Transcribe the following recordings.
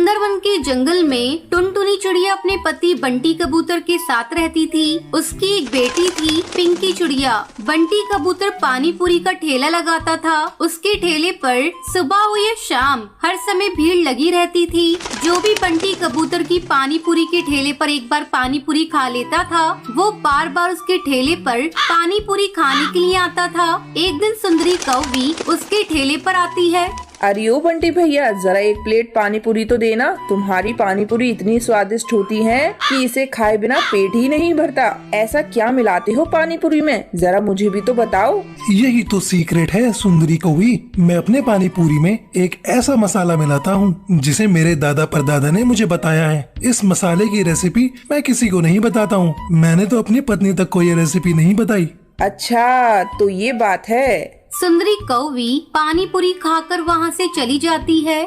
सुंदरवन के जंगल में टुनटुनी चिड़िया अपने पति बंटी कबूतर के साथ रहती थी। उसकी एक बेटी थी पिंकी चिड़िया। बंटी कबूतर पानी पूरी का ठेला लगाता था। उसके ठेले पर सुबह हो या शाम हर समय भीड़ लगी रहती थी। जो भी बंटी कबूतर की पानी पूरी के ठेले पर एक बार पानी पूरी खा लेता था, वो बार बार उसके ठेले पर पानी पूरी खाने के लिए आता था। एक दिन सुंदरी कौवी उसके ठेले पर आती है। अरे ओ बंटी भैया, जरा एक प्लेट पानी पूरी तो देना। तुम्हारी पानी पूरी इतनी स्वादिष्ट होती है कि इसे खाए बिना पेट ही नहीं भरता। ऐसा क्या मिलाते हो पानी पूरी में, जरा मुझे भी तो बताओ। यही तो सीक्रेट है सुंदरी कौवी। मैं अपने पानी पूरी में एक ऐसा मसाला मिलाता हूँ जिसे मेरे दादा परदादा ने मुझे बताया है। इस मसाले की रेसिपी मैं किसी को नहीं बताता हूँ। मैंने तो अपनी पत्नी तक को ये रेसिपी नहीं बताई। अच्छा, तो ये बात है। सुंदरी कौवी पानी पूरी खाकर वहाँ से चली जाती है।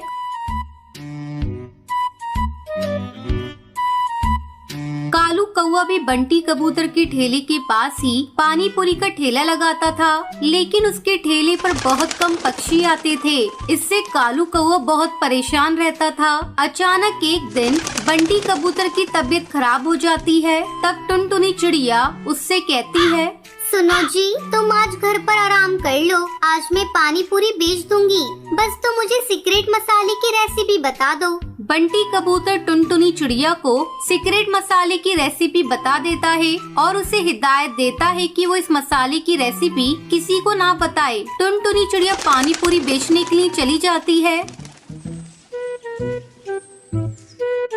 कालू कौवा भी बंटी कबूतर के ठेले के पास ही पानी पूरी का ठेला लगाता था, लेकिन उसके ठेले पर बहुत कम पक्षी आते थे। इससे कालू कौवा बहुत परेशान रहता था। अचानक एक दिन बंटी कबूतर की तबीयत खराब हो जाती है। तब टुनटुनी चिड़िया उससे कहती है, सुनो जी, तुम आज घर पर आराम कर लो। आज मैं पानी पूरी बेच दूंगी, बस तुम मुझे सीक्रेट मसाले की रेसिपी बता दो। बंटी कबूतर टुनटुनी चिड़िया को सीक्रेट मसाले की रेसिपी बता देता है और उसे हिदायत देता है कि वो इस मसाले की रेसिपी किसी को ना बताए। टुनटुनी चिड़िया पानी पूरी बेचने के लिए चली जाती है।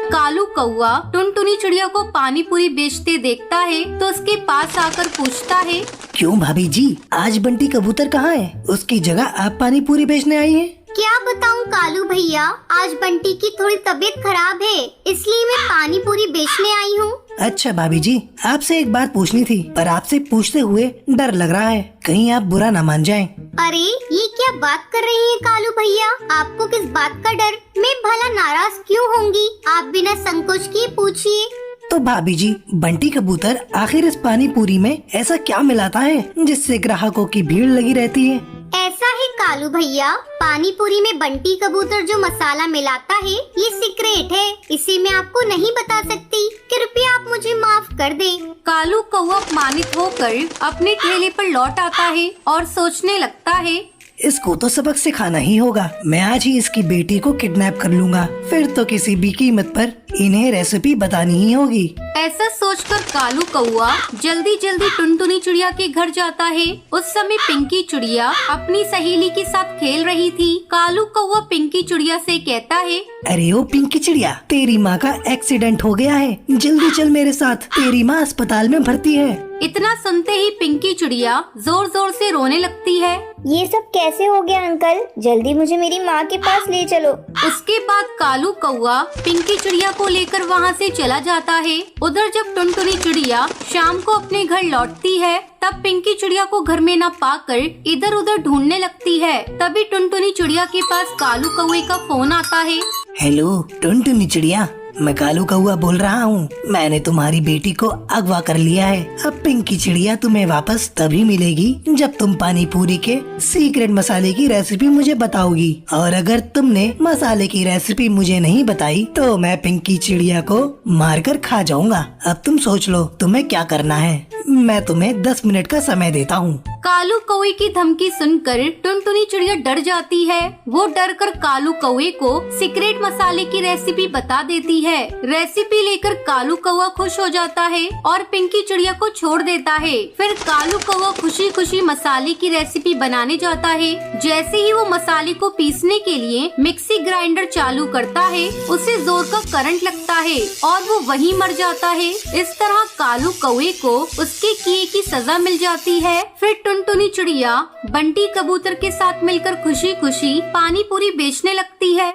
कालू कौवा टुनटुनी चिड़िया को पानी पूरी बेचते देखता है तो उसके पास आकर पूछता है, क्यों भाभी जी, आज बंटी कबूतर कहाँ है? उसकी जगह आप पानी पूरी बेचने आई हैं? क्या बताऊं कालू भैया, आज बंटी की थोड़ी तबीयत खराब है, इसलिए मैं पानी पूरी बेचने आई हूँ। अच्छा भाभी जी, आपसे एक बात पूछनी थी, पर आपसे पूछते हुए डर लग रहा है, कहीं आप बुरा न मान जाएं। अरे ये क्या बात कर रही है कालू भैया, आपको किस बात का डर? मैं भला नाराज क्यों होंगी? आप बिना संकोच किए पूछिए। तो भाभी जी, बंटी कबूतर आखिर इस पानी पूरी में ऐसा क्या मिलाता है जिससे ग्राहकों की भीड़ लगी रहती है? ऐसा है कालू भैया, पानी पूरी में बंटी कबूतर जो मसाला मिलाता है ये सीक्रेट है, इसे मैं आपको नहीं बता सकती। कृपया आप मुझे माफ कर दें। कालू कौवा अपमानित होकर अपने ठेले पर लौट आता है और सोचने लगता है, इसको तो सबक सिखाना ही होगा। मैं आज ही इसकी बेटी को किडनैप कर लूंगा, फिर तो किसी भी कीमत पर इन्हें रेसिपी बतानी ही होगी। ऐसा सोचकर कालू कौवा जल्दी जल्दी टुनटुनी चिड़िया के घर जाता है। उस समय पिंकी चिड़िया अपनी सहेली के साथ खेल रही थी। कालू कौवा पिंकी चिड़िया से कहता है, अरे ओ पिंकी चिड़िया, तेरी माँ का एक्सीडेंट हो गया है, जल्दी चल मेरे साथ, तेरी माँ अस्पताल में भर्ती है। इतना सुनते ही पिंकी चिड़िया जोर जोर से रोने लगती है। ये सब कैसे हो गया अंकल? जल्दी मुझे मेरी माँ के पास ले चलो। उसके बाद कालू कौवा पिंकी चिड़िया को लेकर वहाँ से चला जाता है। उधर जब टुनटुनी चिड़िया शाम को अपने घर लौटती है, तब पिंकी चिड़िया को घर में न पाकर इधर उधर ढूंढने लगती है। तभी टुनटुनी चिड़िया के पास कालू कौवे का फोन आता है। हेलो टुनटुनी चिड़िया, मैं कालू कौवा बोल रहा हूँ। मैंने तुम्हारी बेटी को अगवा कर लिया है। अब पिंकी चिड़िया तुम्हें वापस तभी मिलेगी जब तुम पानी पूरी के सीक्रेट मसाले की रेसिपी मुझे बताओगी, और अगर तुमने मसाले की रेसिपी मुझे नहीं बताई तो मैं पिंकी चिड़िया को मारकर खा जाऊंगा। अब तुम सोच लो तुम्हें क्या करना है। मैं तुम्हें 10 मिनट का समय देता हूँ। कालू कौवे की धमकी सुनकर टुनटुनी चिड़िया डर जाती है। वो डर कर कालू कौवे को सीक्रेट मसाले की रेसिपी बता देती है। रेसिपी लेकर कालू कौवा खुश हो जाता है और पिंकी चिड़िया को छोड़ देता है। फिर कालू कौवा खुशी खुशी मसाले की रेसिपी बनाने जाता है। जैसे ही वो मसाले को पीसने के लिए मिक्सी ग्राइंडर चालू करता है, उसे जोर का करंट लगता है और वो वहीं मर जाता है। इस तरह कालू कौवे को उसके किए की सजा मिल जाती है। फिर टुनटुनी चिड़िया बंटी कबूतर के साथ मिलकर खुशी खुशी पानी पूरी बेचने लगती है।